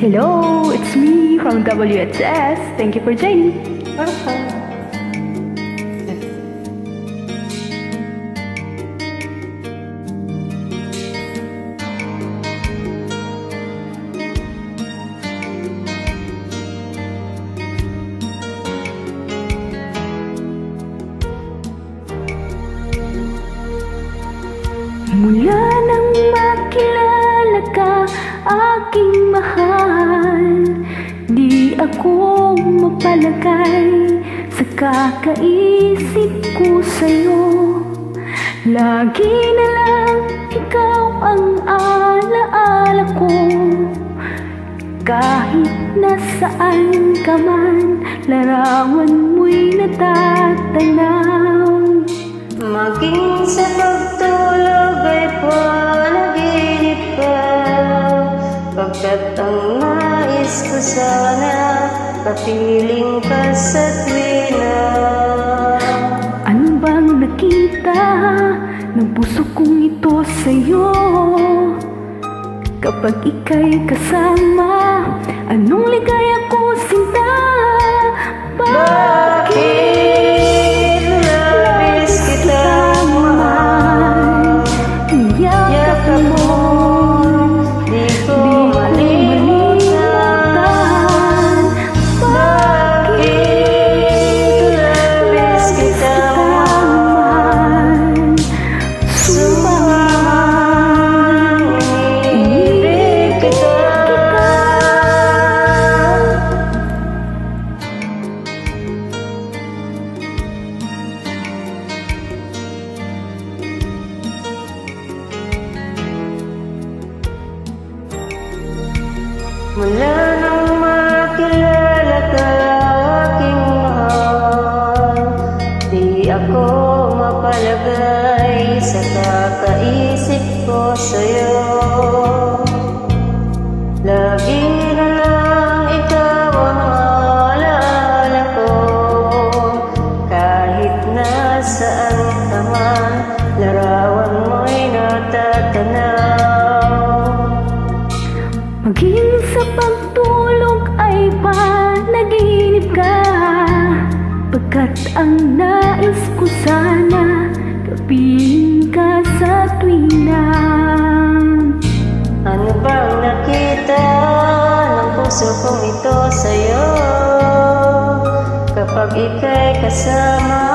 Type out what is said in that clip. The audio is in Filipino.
Hello, it's me from WHS. Thank you for joining. Mula nang makilala ka, aking mahal, di ako mapalagay sa kakaisip ko sa'yo. Lagi na lang ikaw ang alaala ko, kahit nasaan ka man, larawan mo'y natatanaw. Maging sa pagtulog ay panaginip ka, pagkat ang nais ko sana kapiling ka sa tuwina. Ano bang nakita ng puso kong ito sa'yo? Kapag ika'y kasama, anong ligaya ko sinta? Bakit labis kitang mahal? Yakap mo, di ko malimutan. Bakit labis kitang mahal? Sumang inibig kita. Mula nang makilala ka, aking mahal, di ako mapalagay sa kakaisip ko sa'yo. Lagi na lang ikaw ang alaala ko, kahit nasaan ka man, larawan mo'y natatanaw. Maging sa pagtulog ay panaginip ka, pagkat ang nais ko sana kapiling ka sa tuwina. Ano bang nakita ng puso kong ito sa'yo? Kapag ika'y kasama,